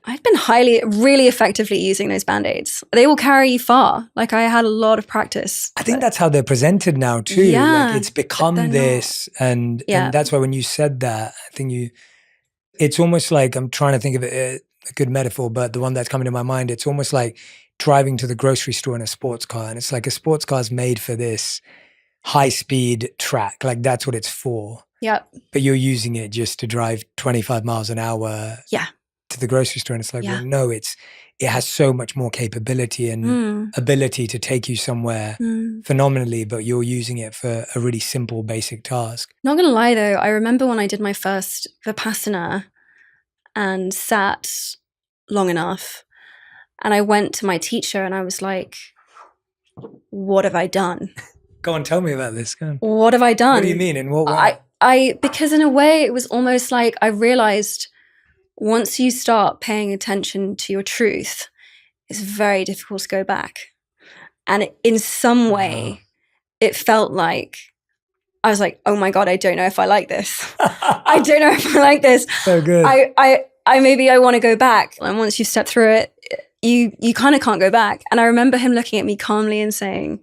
I've been really effectively using those Band-Aids. They will carry you far. Like I had a lot of practice. I think that's how they're presented now too. Yeah, like it's become this, and that's why when you said that, I think it's almost like, I'm trying to think of a good metaphor, but the one that's coming to my mind, it's almost like driving to the grocery store in a sports car, and it's like a sports car is made for this high speed track. Like that's what it's for. Yep. But you're using it just to drive 25 miles an hour. Yeah. To the grocery store, and it's like, well, no, it has so much more capability and ability to take you somewhere phenomenally, but you're using it for a really simple, basic task. Not gonna lie though, I remember when I did my first Vipassana and sat long enough, and I went to my teacher and I was like, what have I done? Go on, tell me about this. Go on. What have I done? What do you mean? In what way? Because in a way it was almost like I realized once you start paying attention to your truth, it's very difficult to go back. And in some way, it felt like, I was like, oh my God, I don't know if I like this. I don't know if I like this. So good. Maybe I want to go back. And once you step through it, you kind of can't go back. And I remember him looking at me calmly and saying,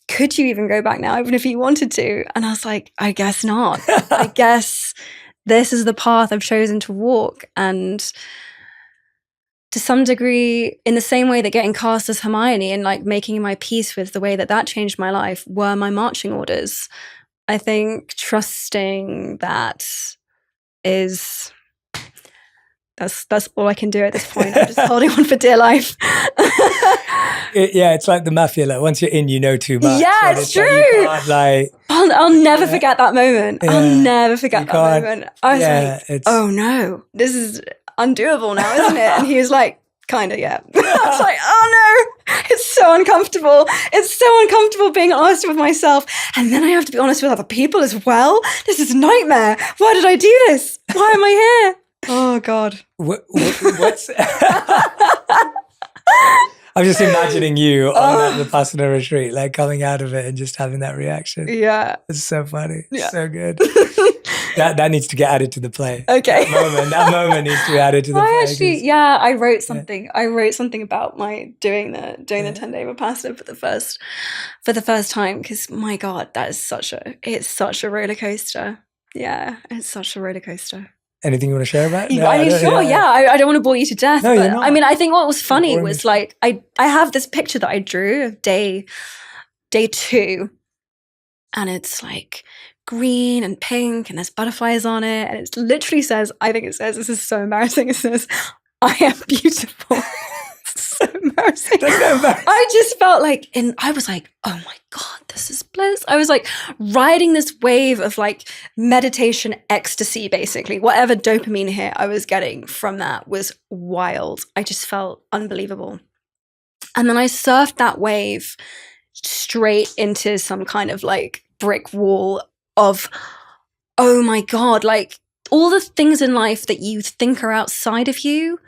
could you even go back now, even if you wanted to? And I was like, I guess not. I guess this is the path I've chosen to walk. And to some degree, in the same way that getting cast as Hermione and like making my peace with the way that changed my life were my marching orders, I think trusting that is, that's all I can do at this point. I'm just holding on for dear life. It's like the mafia. Like once you're in, you know too much. Yeah, it's true. Like I'll never forget that moment. Yeah, I'll never forget that moment. I was like, oh no, this is undoable now, isn't it? And he was like, kind of, yeah. I was like, oh no, it's so uncomfortable. It's so uncomfortable being honest with myself. And then I have to be honest with other people as well. This is a nightmare. Why did I do this? Why am I here? Oh God. What's... I'm just imagining you on that Vipassana retreat, like coming out of it and just having that reaction. Yeah. It's so funny. Yeah. So good. That needs to get added to the play. Okay. That moment needs to be added to the play. I wrote something. Yeah. I wrote something about my doing the 10-day Vipassana for the first time, because my God, it's such a roller coaster. Yeah, it's such a roller coaster. Anything you want to share about it? No, I don't want to bore you to death. No, but I mean, I think what was funny was like, I have this picture that I drew of day 2, and it's like green and pink and there's butterflies on it. And it literally says, this is so embarrassing. It says, I am beautiful. So embarrassing. I just felt like, and I was like, oh my God, this is bliss. I was like riding this wave of like meditation ecstasy, basically. Whatever dopamine hit I was getting from that was wild. I just felt unbelievable. And then I surfed that wave straight into some kind of like brick wall of, oh my God, like all the things in life that you think are outside of you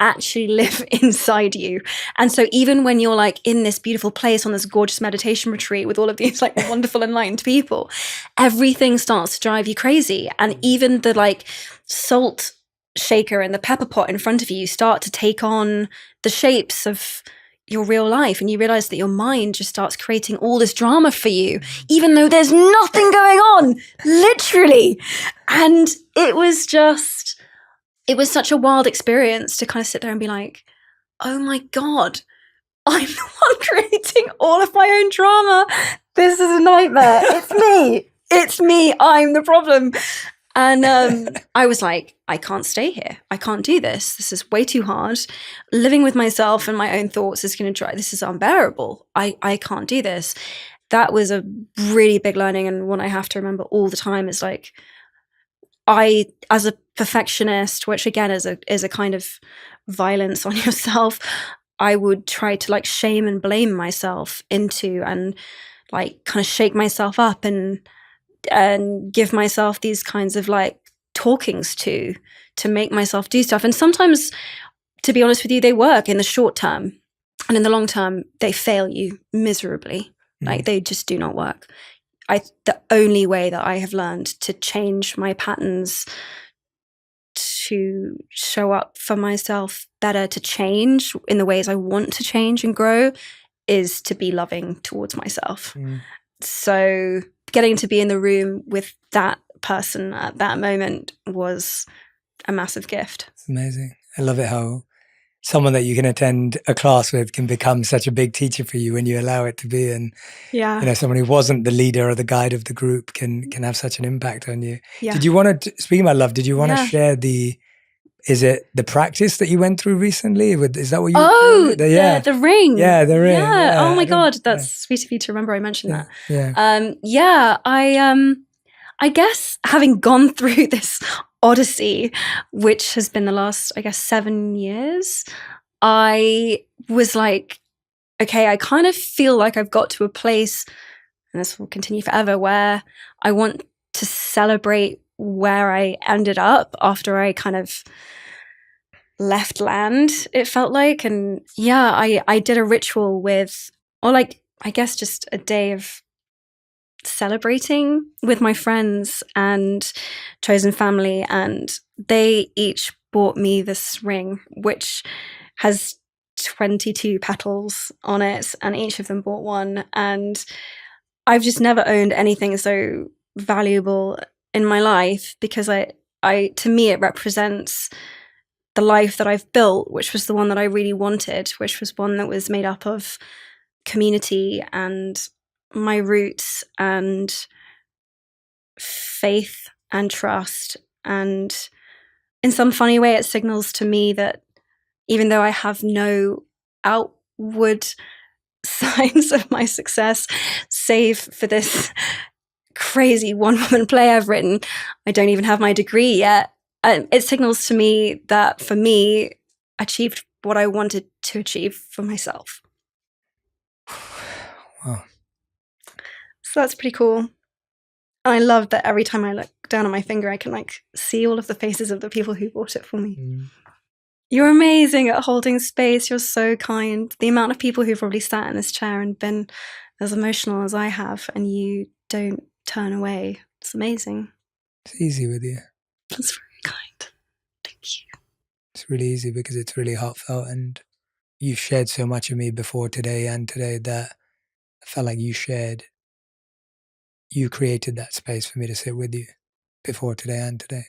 actually live inside you. And so even when you're like in this beautiful place on this gorgeous meditation retreat with all of these like wonderful enlightened people, everything starts to drive you crazy. And even the like salt shaker and the pepper pot in front of you start to take on the shapes of your real life, and you realize that your mind just starts creating all this drama for you, even though there's nothing going on, literally. And it was such a wild experience to kind of sit there and be like, oh my God, I'm the one creating all of my own drama. This is a nightmare. It's me. I'm the problem. And I was like, I can't stay here. I can't do this. This is way too hard. Living with myself and my own thoughts is going to drive. This is unbearable. I can't do this. That was a really big learning. And one I have to remember all the time is like, I, as a perfectionist, which again is a kind of violence on yourself, I would try to like shame and blame myself into and like kind of shake myself up and give myself these kinds of like talkings to make myself do stuff. And sometimes, to be honest with you, they work in the short term, and in the long term, they fail you miserably. Like they just do not work. The only way that I have learned to change my patterns to show up for myself better, to change in the ways I want to change and grow, is to be loving towards myself. So getting to be in the room with that person at that moment was a massive gift. It's amazing. I love it how someone that you can attend a class with can become such a big teacher for you when you allow it to be. And someone who wasn't the leader or the guide of the group can have such an impact on you. Did you want to, speaking about love, did you want to share is it the practice that you went through recently? Is that what you? The ring. Yeah, the ring. Yeah. Oh my God, that's sweet of you to remember I mentioned that. Yeah. I guess having gone through this odyssey, which has been the last, 7 years, I was like, okay, I kind of feel like I've got to a place, and this will continue forever, where I want to celebrate where I ended up after I kind of left land, it felt like. And I did a ritual just a day of celebrating with my friends and chosen family, and they each bought me this ring which has 22 petals on it, and each of them bought one. And I've just never owned anything so valuable in my life, because to me it represents the life that I've built, which was the one that I really wanted, which was one that was made up of community and my roots and faith and trust. And in some funny way, it signals to me that even though I have no outward signs of my success, save for this crazy one-woman play I've written, I don't even have my degree yet. It signals to me that, for me, I achieved what I wanted to achieve for myself. Wow. So that's pretty cool. And I love that every time I look down on my finger, I can see all of the faces of the people who bought it for me. You're amazing at holding space. You're so kind. The amount of people who've probably sat in this chair and been as emotional as I have, and you don't turn away. It's amazing. It's easy with you. That's very kind. Thank you. It's really easy because it's really heartfelt, and you've shared so much of me before today and today that I felt like you created that space for me to sit with you before today and today.